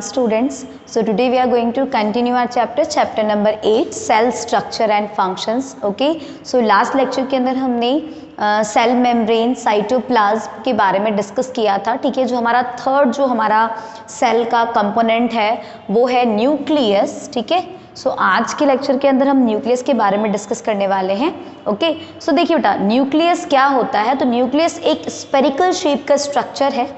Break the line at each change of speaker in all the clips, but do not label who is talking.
morning students. So today we are going to continue our chapter number 8 cell structure and functions. Okay, so last lecture के अंदर हमने cell membrane cytoplasm के बारे में discuss किया था. ठीक है, जो हमारा थर्ड जो हमारा सेल का कंपोनेंट है वो है न्यूक्लियस. ठीक है, सो आज के लेक्चर के अंदर हम न्यूक्लियस के बारे में डिस्कस करने वाले हैं. ओके, सो देखिए बेटा, न्यूक्लियस क्या होता है. तो न्यूक्लियस एक स्फेरिकल शेप का स्ट्रक्चर है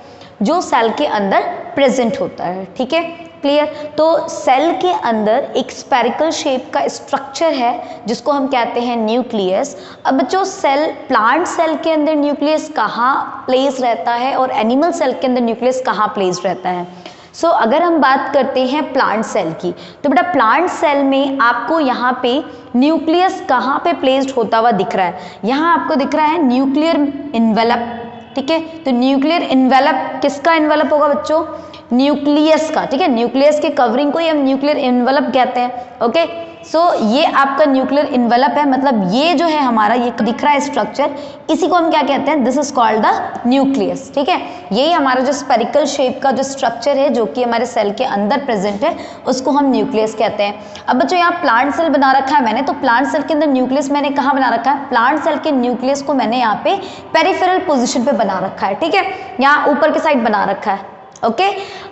जो सेल के अंदर प्रेजेंट होता है. ठीक है, क्लियर. तो सेल के अंदर एक स्फेरिकल शेप का स्ट्रक्चर है जिसको हम कहते हैं न्यूक्लियस. अब बच्चों, सेल प्लांट सेल के अंदर न्यूक्लियस कहाँ प्लेस रहता है और एनिमल सेल के अंदर न्यूक्लियस कहाँ प्लेस रहता है. सो अगर हम बात करते हैं प्लांट सेल की, तो बेटा प्लांट सेल में आपको यहाँ पे न्यूक्लियस कहाँ पे प्लेस्ड होता हुआ दिख रहा है. यहाँ आपको दिख रहा है न्यूक्लियर इन्वेलप. ठीक है, तो न्यूक्लियर इन्वेलप किसका इन्वेलप होगा बच्चों? न्यूक्लियस का. ठीक है, न्यूक्लियस के कवरिंग को ही हम न्यूक्लियर इन्वेलप कहते हैं. ओके, सो ये आपका न्यूक्लियर इन्वेलप है, मतलब ये जो है हमारा ये दिख रहा है स्ट्रक्चर, इसी को हम क्या कहते हैं? This is called the nucleus. ठीक है, यही हमारा जो स्फेरिकल शेप का जो स्ट्रक्चर है जो कि हमारे सेल के अंदर प्रेजेंट है उसको हम न्यूक्लियस कहते हैं. अब बच्चों, यहाँ प्लांट सेल बना रखा है मैंने, तो प्लांट सेल के अंदर न्यूक्लियस मैंने कहाँ बना रखा है? प्लांट सेल के न्यूक्लियस को मैंने यहाँ पे पेरिफेरल पोजिशन पे बना रखा है. ठीक है, यहाँ ऊपर के साइड बना रखा है. ओके,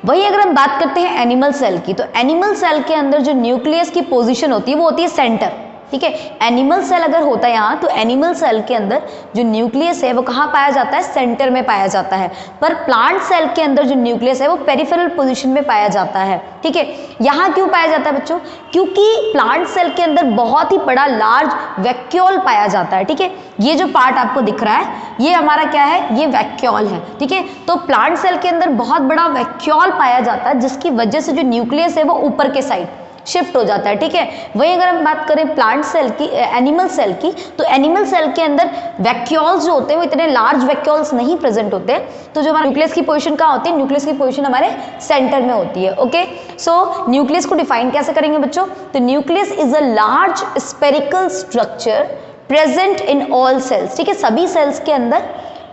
वही अगर हम बात करते हैं एनिमल सेल की, तो एनिमल सेल के अंदर जो न्यूक्लियस की पोजीशन होती है वो होती है सेंटर. ठीक है, एनिमल सेल अगर होता है यहाँ, तो एनिमल सेल के अंदर जो न्यूक्लियस है वो कहाँ पाया जाता है? सेंटर में पाया जाता है. पर प्लांट सेल के अंदर जो न्यूक्लियस है वो पेरिफेरल पोजीशन में पाया जाता है. ठीक है, यहाँ क्यों पाया जाता है बच्चों? क्योंकि प्लांट सेल के अंदर बहुत ही बड़ा लार्ज वैक्यूल पाया जाता है. ठीक है, ये जो पार्ट आपको दिख रहा है ये हमारा क्या है? ये वैक्यूल है. ठीक है, तो प्लांट सेल के अंदर बहुत बड़ा वैक्यूल पाया जाता है जिसकी वजह से जो न्यूक्लियस है वो ऊपर के साइड शिफ्ट हो जाता है. ठीक है, वही अगर हम बात करें प्लांट सेल की, एनिमल सेल की, तो एनिमल सेल के अंदर वैक्यूल्स जो होते हैं वो इतने लार्ज वैक्यूल्स नहीं प्रेजेंट होते हैं. तो जो हमारा न्यूक्लियस की पोजीशन कहाँ होती है? न्यूक्लियस की पोजीशन हमारे सेंटर में होती है. ओके, सो न्यूक्लियस को डिफाइन कैसे करेंगे बच्चों? तो nucleus is a large spherical structure present in all cells. ठीक है, सभी सेल्स के अंदर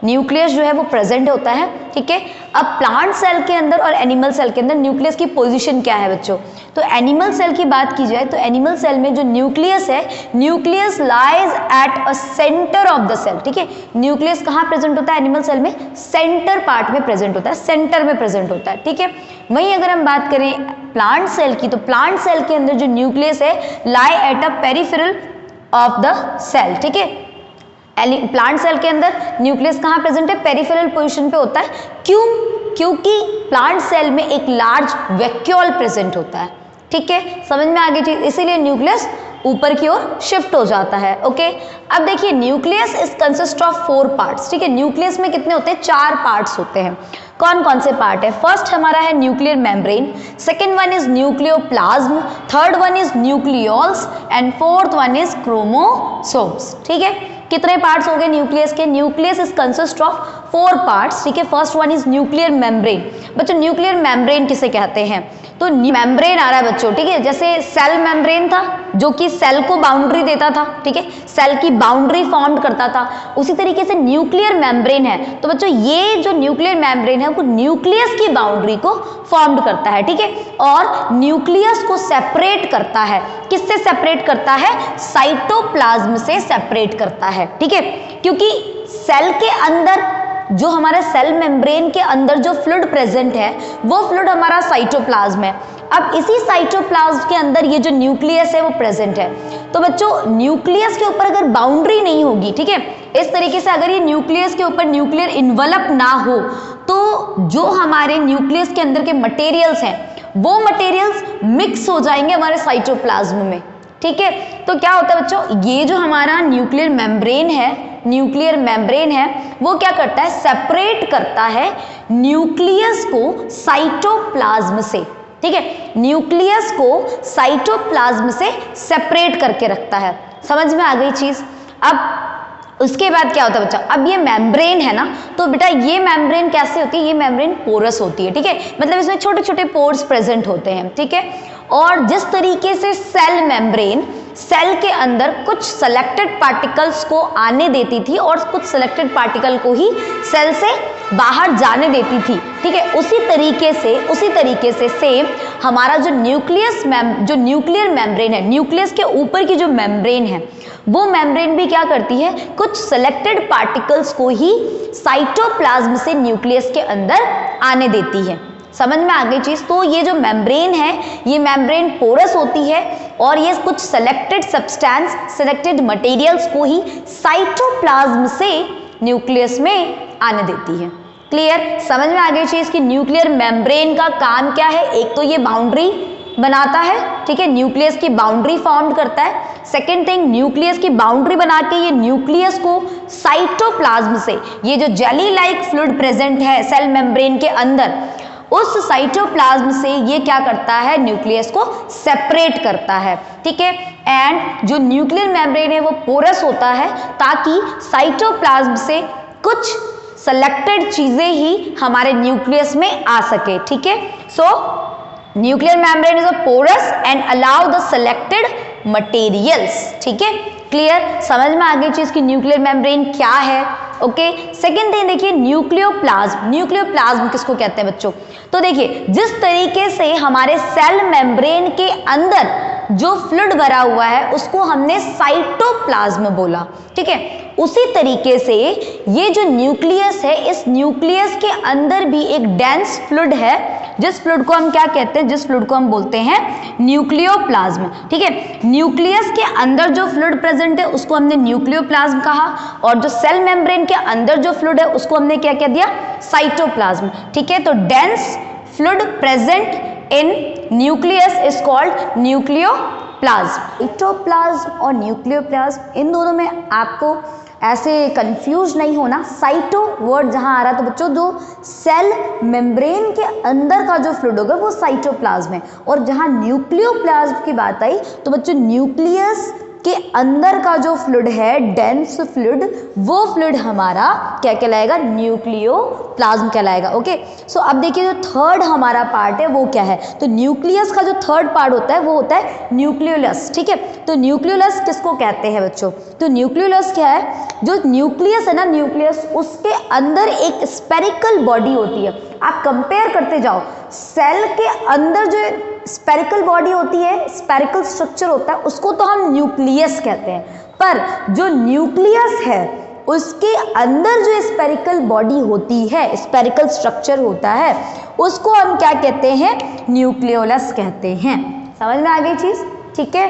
न्यूक्लियस जो है वो प्रेजेंट होता है. ठीक है, अब प्लांट सेल के अंदर और एनिमल सेल के अंदर न्यूक्लियस की पोजीशन क्या है बच्चों? तो एनिमल सेल की बात की जाए तो एनिमल सेल में जो न्यूक्लियस है, nucleus lies at a centre of the cell. ठीक है, न्यूक्लियस कहाँ प्रेजेंट होता है एनिमल सेल में? सेंटर पार्ट में प्रेजेंट होता है, सेंटर में प्रेजेंट होता है. ठीक है, वहीं अगर हम बात करें प्लांट सेल की, तो प्लांट सेल के अंदर जो न्यूक्लियस है lie at a peripheral of the cell. ठीक है, प्लांट सेल के अंदर न्यूक्लियस कहाँ प्रेजेंट है? पेरिफेरल पोजीशन पे होता है. क्यों? क्योंकि प्लांट सेल में एक लार्ज वैक्यूल प्रेजेंट होता है. ठीक है, समझ में आ गई चीज, इसीलिए न्यूक्लियस ऊपर की ओर शिफ्ट हो जाता है. ओके, अब देखिए nucleus is consist of 4 parts. ठीक है, न्यूक्लियस में कितने होते हैं? 4 पार्ट्स होते हैं. कौन कौन से पार्ट है? फर्स्ट हमारा है nuclear membrane, second one is nucleoplasm, third one is nucleolus and fourth one is chromosomes. ठीक है, कितने पार्ट्स हो गए न्यूक्लियस के? Nucleus is consist of 4 parts. ठीक है, first one is nuclear membrane. बच्चों, न्यूक्लियर मेम्ब्रेन किसे कहते हैं? तो मेम्ब्रेन आ रहा है बच्चों. ठीक है, जैसे सेल मेम्ब्रेन था जो कि सेल को बाउंड्री देता था. ठीक है, सेल की बाउंड्री फॉर्म करता था, उसी तरीके से न्यूक्लियर मेम्ब्रेन है. तो बच्चों, ये जो न्यूक्लियर मेम्ब्रेन है वो न्यूक्लियस की बाउंड्री को फॉर्म करता है. ठीक है, और न्यूक्लियस को सेपरेट करता है. किससे सेपरेट करता है? साइटोप्लाज्म से सेपरेट करता है. ठीक है, क्योंकि सेल के अंदर जो हमारे सेल मेम्ब्रेन के अंदर जो फ्लूइड प्रेजेंट है वो फ्लूइड हमारा साइटोप्लाज्म है. अब इसी साइटोप्लाज्म के अंदर ये जो न्यूक्लियस है वो प्रेजेंट है. तो बच्चों, न्यूक्लियस के ऊपर अगर बाउंड्री नहीं होगी, ठीक है, इस तरीके से अगर ये न्यूक्लियस के ऊपर न्यूक्लियर इन्वेलप ना हो, तो जो हमारे न्यूक्लियस के अंदर के मटेरियल्स हैं वो मटेरियल्स मिक्स हो जाएंगे हमारे साइटोप्लाज्म में. ठीक है, तो क्या होता है बच्चों? ये जो हमारा न्यूक्लियर मेम्ब्रेन है वो क्या करता है? सेपरेट करता है न्यूक्लियस को साइटोप्लाज्म से. ठीक है, न्यूक्लियस को साइटोप्लाज्म से सेपरेट करके रखता है. समझ में आ गई चीज? अब उसके बाद क्या होता है बच्चा? अब ये मेम्ब्रेन है ना, तो बेटा ये मेम्ब्रेन कैसे होती है? ये मेम्ब्रेन पोरस होती है. ठीक है, मतलब इसमें छोटे छोटे पोर्स प्रेजेंट होते हैं. ठीक है, और जिस तरीके से सेल मेम्ब्रेन सेल के अंदर कुछ सेलेक्टेड पार्टिकल्स को आने देती थी और कुछ सेलेक्टेड पार्टिकल को ही सेल से बाहर जाने देती थी, ठीक है। उसी तरीके से सेम हमारा जो न्यूक्लियर मेम्ब्रेन है, न्यूक्लियस के ऊपर की जो मेम्ब्रेन है, वो मेम्ब्रेन भी क्या करती है, कुछ सिलेक्टेड पार्टिकल्स को ही साइटोप्लाज्म से न्यूक्लियस के अंदर आने देती है। समझ में आ गई चीज। तो ये जो मेम्ब्रेन है, ये मेम्ब्रेन पोरस होती है और ये कुछ सिलेक्टेड सब्सटेंस, सिलेक्टेड मटेरियल्स को ही साइटोप्लाज्म से न्यूक्लियस में आने देती है। क्लियर, समझ में आ गई चीज कि न्यूक्लियर मेम्ब्रेन का काम क्या है। एक तो ये बाउंड्री बनाता है, ठीक है, न्यूक्लियस की बाउंड्री फॉर्म करता है। सेकेंड थिंग, न्यूक्लियस की बाउंड्री बना के ये न्यूक्लियस को साइटोप्लाज्म से, ये जो जेली लाइक फ्लूइड प्रेजेंट है सेल मेम्ब्रेन के अंदर, उस साइटोप्लाज्म से ये क्या करता है, न्यूक्लियस को सेपरेट करता है, ठीक है। एंड जो न्यूक्लियर मेम्ब्रेन है वो पोरस होता है ताकि साइटोप्लाज्म से कुछ सेलेक्टेड चीजें ही हमारे न्यूक्लियस में आ सके, ठीक है। So nuclear membrane is a porous and allow the selected materials, ठीक है। क्लियर, समझ में आ गई चीज की न्यूक्लियर मेम्ब्रेन क्या है। ओके, सेकेंड थिंग देखिए, न्यूक्लियोप्लाज्म। न्यूक्लियोप्लाज्म किसको कहते हैं बच्चों? तो देखिए, जिस तरीके से हमारे सेल मेम्ब्रेन के अंदर जो फ्लूइड भरा हुआ है उसको हमने साइटोप्लाज्म बोला, ठीक है। उसी तरीके से ये जो न्यूक्लियस है, इस न्यूक्लियस के अंदर भी एक डेंस फ्लूइड है, जिस फ्लूइड को हम क्या कहते हैं, जिस फ्लूइड को हम बोलते हैं न्यूक्लियोप्लाज्म, ठीक है। न्यूक्लियस के अंदर जो फ्लूइड प्रेजेंट है उसको हमने न्यूक्लियोप्लाज्म कहा, और जो सेल मेम्ब्रेन के अंदर जो फ्लूइड है उसको हमने क्या कह दिया, साइटोप्लाज्म, ठीक है। तो dense fluid present in nucleus is called nucleoplasm. Cytoplasm और न्यूक्लियोप्लाज्म, इन दोनों में आपको ऐसे कंफ्यूज नहीं होना। साइटो वर्ड जहां आ रहा है तो बच्चों जो सेल मेम्ब्रेन के अंदर का जो फ्लूइड होगा वो साइटोप्लाज्म है, और जहां न्यूक्लियोप्लाज्म की बात आई तो बच्चों न्यूक्लियस के अंदर का जो फ्लूइड है, डेंस फ्लूइड, वो फ्लूइड हमारा क्या कहलाएगा, न्यूक्लियोप्लाज्म कहलाएगा। ओके, सो अब देखिए जो थर्ड हमारा पार्ट है वो क्या है, तो न्यूक्लियस का जो थर्ड पार्ट होता है वो होता है न्यूक्लियोलस, ठीक है। तो न्यूक्लियोलस किसको कहते हैं बच्चों? तो न्यूक्लियोलस क्या है, जो न्यूक्लियस है ना, न्यूक्लियस उसके अंदर एक स्पेरिकल बॉडी होती है। आप कंपेयर करते जाओ, सेल के अंदर जो स्पेरिकल बॉडी होती है, स्पेरिकल स्ट्रक्चर होता है, उसको तो हम न्यूक्लियस कहते हैं, पर जो न्यूक्लियस है उसके अंदर जो स्पेरिकल बॉडी होती है, स्पेरिकल स्ट्रक्चर होता है, उसको हम क्या कहते हैं, न्यूक्लियोलस कहते हैं। समझ में आ गई चीज, ठीक है।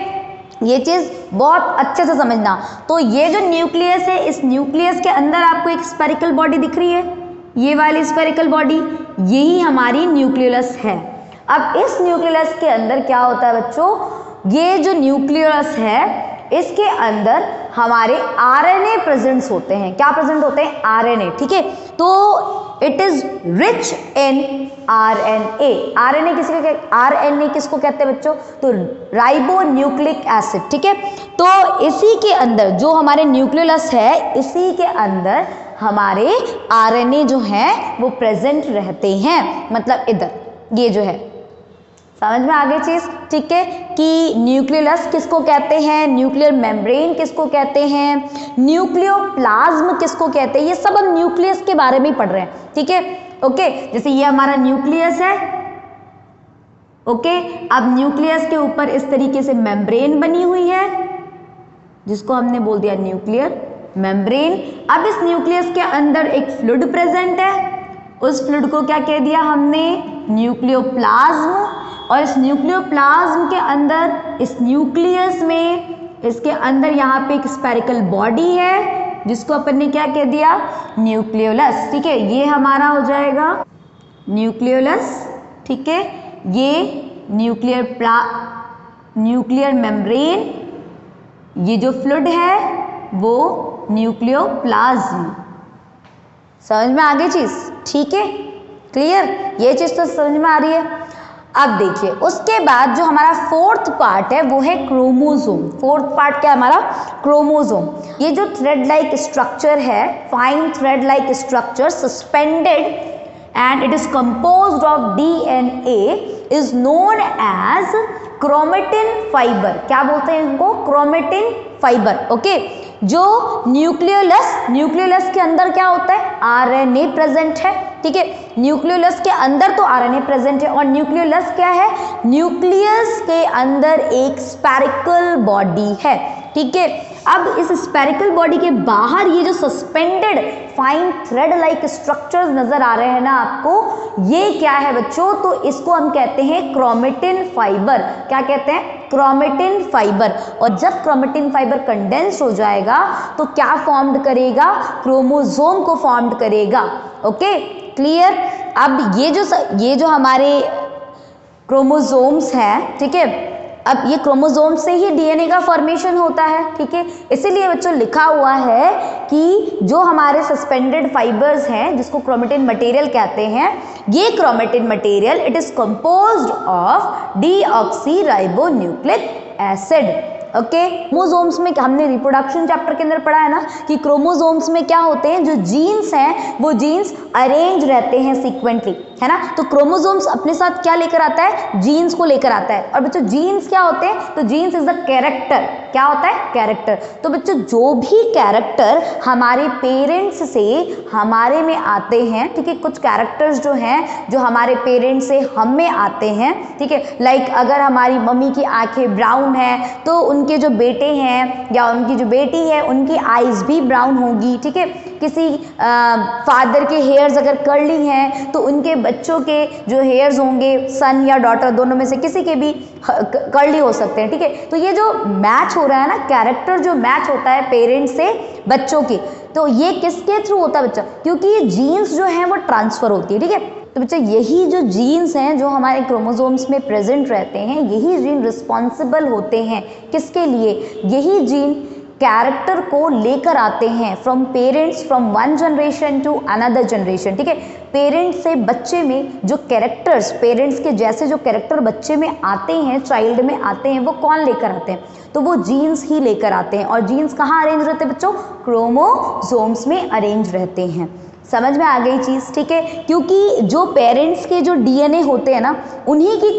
ये चीज बहुत अच्छे से समझना। तो ये जो न्यूक्लियस है, इस न्यूक्लियस के अंदर आपको एक स्पेरिकल बॉडी दिख रही है, ये वाली स्पेरिकल बॉडी, यही हमारी न्यूक्लियोलस है। अब इस न्यूक्लियस के अंदर क्या होता है बच्चों, ये जो न्यूक्लियस है इसके अंदर हमारे आरएनए प्रेजेंट्स होते हैं। क्या प्रेजेंट होते हैं? आरएनए, ठीक है। तो it is rich in RNA. RNA किसको कहते हैं बच्चों? तो राइबो न्यूक्लिक एसिड, ठीक है। तो इसी के अंदर जो हमारे न्यूक्लियोलस है, इसी के अंदर हमारे आरएनए जो हैं वो प्रेजेंट रहते हैं, मतलब इधर ये जो है। समझ में आ गई चीज, ठीक है, कि न्यूक्लियोलस किसको कहते हैं, न्यूक्लियर मेम्ब्रेन किसको कहते हैं, न्यूक्लियोप्लाज्म किसको कहते हैं, ये सब हम न्यूक्लियस के बारे में ही पढ़ रहे हैं, ठीक है। ओके, जैसे ये हमारा न्यूक्लियस है, ओके। अब न्यूक्लियस के ऊपर इस तरीके से मेम्ब्रेन बनी हुई है जिसको हमने बोल दिया न्यूक्लियर मेम्ब्रेन। अब इस न्यूक्लियस के अंदर एक फ्लूइड प्रेजेंट है, उस फ्लूइड को क्या कह दिया हमने, न्यूक्लियोप्लाज्म। और इस न्यूक्लियोप्लाज्म के अंदर, इस न्यूक्लियस में, इसके अंदर यहाँ पे एक स्पेरिकल बॉडी है जिसको अपन ने क्या कह दिया, न्यूक्लियोलस, ठीक है। ये हमारा हो जाएगा न्यूक्लियोलस, ठीक है। ये न्यूक्लियर मेम्ब्रेन, ये जो फ्लूइड है वो न्यूक्लियोप्लाज्म। समझ में आ गई चीज, ठीक है, क्लियर, ये चीज तो समझ में आ रही है। अब देखिए उसके बाद जो हमारा फोर्थ पार्ट है वो है क्रोमोसोम। फोर्थ पार्ट क्या है हमारा, क्रोमोसोम। ये जो थ्रेड लाइक स्ट्रक्चर है, fine thread like structure suspended and it is composed of DNA is known as chromatin fibre. क्या बोलते हैं इनको, क्रोमेटिन फाइबर, ओके। जो न्यूक्लियोलस के अंदर क्या होता है, आरएनए प्रेजेंट है, ठीक है। न्यूक्लियोलस के अंदर तो आरएनए प्रेजेंट है, और न्यूक्लियोलस क्या है, न्यूक्लियस के अंदर एक स्फेरिकल बॉडी है, ठीक है। अब इस स्फेरिकल बॉडी के बाहर ये जो suspended fine thread like structures नजर आ रहे हैं ना आपको, ये क्या है बच्चों, तो इसको हम कहते हैं क्रोमेटिन फाइबर। क्या कहते हैं, क्रोमेटिन फाइबर। और जब क्रोमेटिन फाइबर कंडेंस हो जाएगा तो क्या फॉर्म्ड करेगा, क्रोमोसोम को फॉर्म्ड करेगा। Okay, clear. अब ये जो हमारे क्रोमोसोम्स हैं, ठीक है, अब ये क्रोमोसोम से ही डीएनए का फॉर्मेशन होता है, ठीक है। इसीलिए बच्चों लिखा हुआ है कि जो हमारे सस्पेंडेड फाइबर्स हैं जिसको क्रोमेटिन मटेरियल कहते हैं, ये chromatin material it is composed of deoxyribonucleic acid. Okay, chromosomes में हमने रिप्रोडक्शन चैप्टर के अंदर पढ़ा है ना कि क्रोमोसोम्स में क्या होते हैं, जो जीन्स हैं वो जीन्स अरेंज रहते हैं सीक्वेंटली, है ना। तो क्रोमोसोम्स अपने साथ क्या लेकर आता है, जीन्स को लेकर आता है। और बच्चों जीन्स क्या होते हैं, तो जीन्स इज द कैरेक्टर। क्या होता है, कैरेक्टर। तो बच्चों जो भी कैरेक्टर हमारे पेरेंट्स से हमारे में आते हैं, ठीक है, कुछ कैरेक्टर्स जो हैं जो हमारे पेरेंट्स से हम में आते हैं, ठीक है, लाइक अगर हमारी मम्मी की आंखें ब्राउन हैं तो उनके जो बेटे हैं या उनकी जो बेटी है उनकी आईज भी ब्राउन होगी, ठीक है। किसी फादर के हेयर्स अगर कर्ली हैं तो उनके बच्चों के जो हेयर्स होंगे, सन या डॉटर दोनों में से किसी के भी कर्ली हो सकते हैं, ठीक है। तो ये जो मैच हो रहा है ना, कैरेक्टर जो मैच होता है पेरेंट्स से बच्चों की, तो ये किसके थ्रू होता है बच्चा, क्योंकि ये जीन्स जो है वो ट्रांसफर होती है, ठीक है। तो बच्चा यही जो जीन्स हैं जो हमारे क्रोमोसोम्स में प्रेजेंट रहते हैं, यही जीन रिस्पॉन्सिबल होते हैं किसके लिए, यही जीन कैरेक्टर को लेकर आते हैं from parents, from one generation to another generation, ठीक है। पेरेंट्स से बच्चे में जो कैरेक्टर्स, पेरेंट्स के जैसे जो कैरेक्टर बच्चे में आते हैं, चाइल्ड में आते हैं, वो कौन लेकर आते हैं, तो वो जीन्स ही लेकर आते हैं। और जीन्स कहाँ अरेंज रहते हैं बच्चों, क्रोमोसोम्स में अरेंज रहते हैं। समझ में आ गई चीज़, ठीक है। क्योंकि जो पेरेंट्स के जो डीएनए होते हैं ना, उन्हीं की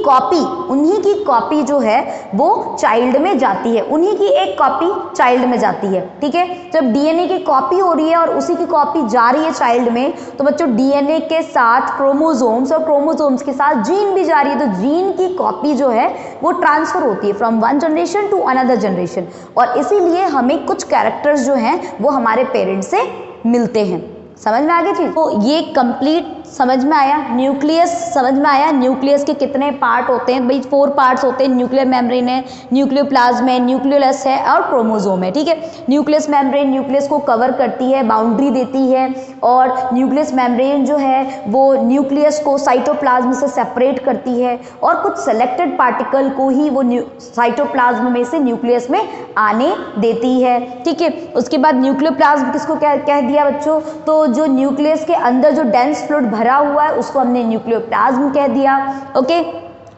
कॉपी जो है वो चाइल्ड में जाती है, उन्हीं की एक कॉपी चाइल्ड में जाती है, ठीक है। जब डीएनए की कॉपी हो रही है और उसी की कॉपी जा रही है चाइल्ड में, तो बच्चों डीएनए के साथ क्रोमोसोम्स और क्रोमोसोम्स के साथ जीन भी जा रही है, तो जीन की कॉपी जो है वो ट्रांसफर होती है from one generation to another generation. और इसीलिए हमें कुछ कैरेक्टर्स जो हैं वो हमारे पेरेंट्स से मिलते हैं। समझ में आ गई चीज, तो ये कंप्लीट समझ में आया। न्यूक्लियस समझ में आया, न्यूक्लियस के कितने पार्ट होते हैं भाई, 4 पार्ट्स होते हैं, न्यूक्लियर मेम्ब्रेन है, न्यूक्लियोप्लाज्म है, न्यूक्लियोलस है और क्रोमोसोम है, ठीक है। न्यूक्लियस मेम्ब्रेन न्यूक्लियस को कवर करती है, बाउंड्री देती है, और न्यूक्लियस मेम्ब्रेन जो है वो न्यूक्लियस को साइटोप्लाज्म से सेपरेट करती है, और कुछ सेलेक्टेड पार्टिकल को ही वो साइटोप्लाज्म में से न्यूक्लियस में आने देती है, ठीक है। उसके बाद न्यूक्लियोप्लाज्म किसको कह दिया बच्चों, तो जो न्यूक्लियस के अंदर जो डेंस फ्लूइड भरा हुआ है उसको हमने न्यूक्लियोप्लाज्म कह दिया, ओके।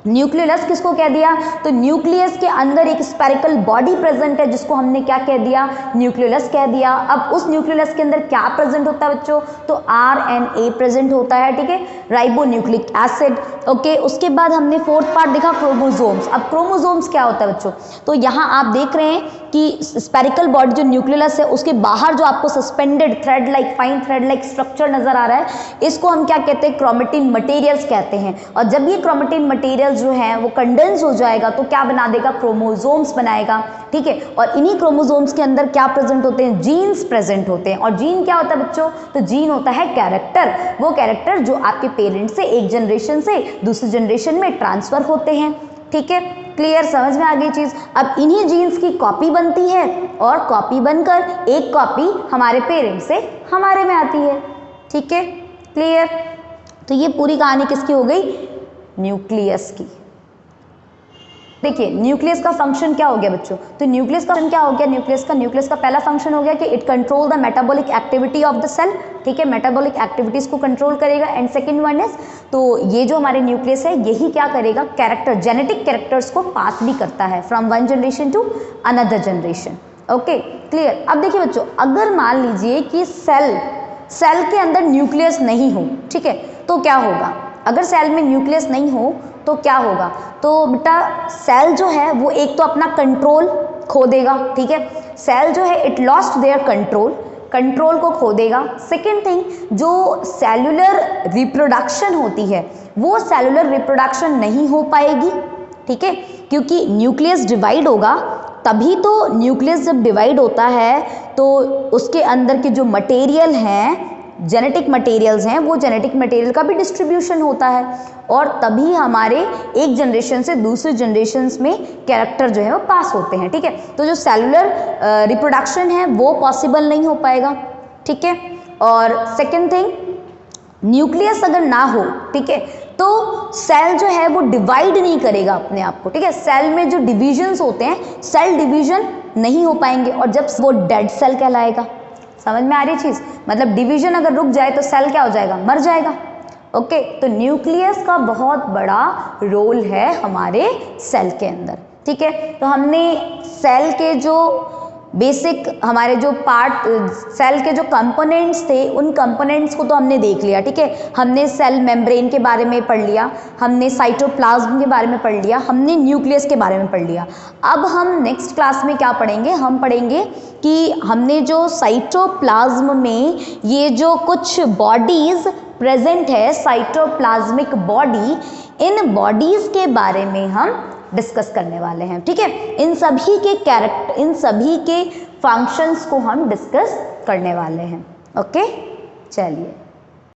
न्यूक्लियस किसको कह दिया, तो न्यूक्लियस के अंदर एक स्फेरिकल बॉडी प्रेजेंट है जिसको हमने क्या कह दिया, न्यूक्लियोलस कह दिया। अब उस न्यूक्लियोलस के अंदर क्या प्रेजेंट होता है बच्चों, तो आरएनए प्रेजेंट होता है, ठीक है, राइबोन्यूक्लिक एसिड, ओके। उसके बाद हमने 4th पार्ट देखा क्रोमोसोम्स। अब क्रोमोसोम्स क्या होता है बच्चों, तो यहाँ आप देख रहे हैं कि स्फेरिकल बॉडी जो न्यूक्लियोलस है उसके बाहर जो आपको suspended thread like, fine thread like structure नजर आ रहा है, इसको हम क्या कहते हैं, क्रोमेटिन मटेरियल्स कहते हैं। और जब ये क्रोमेटिन मटेरियल जो है वो कंडेंस हो जाएगा तो क्या बना देगा, क्रोमोसोम्स बनाएगा, ठीक है। और इन्हीं क्रोमोसोम्स के अंदर क्या प्रेजेंट होते हैं, जीन्स प्रेजेंट होते हैं। और जीन क्या होता है बच्चों, तो जीन होता है कैरेक्टर, वो कैरेक्टर जो आपके पेरेंट्स से एक जनरेशन से दूसरी जनरेशन में ट्रांसफर होते हैं, ठीक है। क्लियर, समझ में आ गई चीज। अब इन्हीं जीन्स की कॉपी बनती है और कॉपी बनकर एक कॉपी हमारे पेरेंट्स से हमारे में आती है, ठीक है, क्लियर। तो ये पूरी कहानी किसकी हो गई, न्यूक्लियस की। देखिए न्यूक्लियस का फंक्शन क्या हो गया बच्चों, तो न्यूक्लियस का फंक्शन क्या हो गया, न्यूक्लियस का पहला फंक्शन हो गया कि it control the metabolic activity of the cell, ठीक है, मेटाबॉलिक एक्टिविटीज को कंट्रोल करेगा। एंड सेकंड वन इज, तो ये जो हमारे न्यूक्लियस है यही क्या करेगा, कैरेक्टर, जेनेटिक कैरेक्टर्स को पास भी करता है from one generation to another generation, okay, clear. अब देखिए बच्चों, अगर मान लीजिए कि सेल के अंदर न्यूक्लियस नहीं हो, ठीक है, तो क्या होगा, अगर सेल में न्यूक्लियस नहीं हो तो क्या होगा, तो बेटा सेल जो है वो एक तो अपना कंट्रोल खो देगा, ठीक है। सेल जो है इट लॉस्ट देयर कंट्रोल को खो देगा। सेकेंड थिंग, जो सेलुलर रिप्रोडक्शन होती है वो सेलुलर रिप्रोडक्शन नहीं हो पाएगी, ठीक है, क्योंकि न्यूक्लियस डिवाइड होगा तभी तो। न्यूक्लियस जब डिवाइड होता है तो उसके अंदर के जो मटेरियल हैं, जेनेटिक मटेरियल्स हैं, वो जेनेटिक मटेरियल का भी डिस्ट्रीब्यूशन होता है और तभी हमारे एक जनरेशन से दूसरे जनरेशन में कैरेक्टर जो है वो पास होते हैं, ठीक है। तो जो सेलुलर रिप्रोडक्शन है वो पॉसिबल नहीं हो पाएगा, ठीक है। और सेकेंड थिंग, न्यूक्लियस अगर ना हो, ठीक है, तो सेल जो है वो डिवाइड नहीं करेगा अपने आप को, ठीक है। सेल में जो डिविजन्स होते हैं, सेल डिवीजन नहीं हो पाएंगे और जब वो डेड सेल कहलाएगा। समझ में आ रही चीज़? मतलब डिवीजन अगर रुक जाए तो सेल क्या हो जाएगा? मर जाएगा। ओके, तो न्यूक्लियस का बहुत बड़ा रोल है हमारे सेल के अंदर, ठीक है। तो हमने सेल के जो बेसिक हमारे जो पार्ट, सेल के जो कंपोनेंट्स थे, उन कंपोनेंट्स को तो हमने देख लिया, ठीक है। हमने सेल मेम्ब्रेन के बारे में पढ़ लिया, हमने साइटोप्लाज्म के बारे में पढ़ लिया, हमने न्यूक्लियस के बारे में पढ़ लिया। अब हम नेक्स्ट क्लास में क्या पढ़ेंगे? हम पढ़ेंगे कि हमने जो साइटोप्लाज्म में ये जो कुछ बॉडीज प्रेजेंट है, साइटोप्लाज्मिक बॉडी, इन बॉडीज के बारे में हम डिस्कस करने वाले हैं, ठीक है। इन सभी के कैरेक्टर, इन सभी के फंक्शंस को हम डिस्कस करने वाले हैं। ओके, चलिए।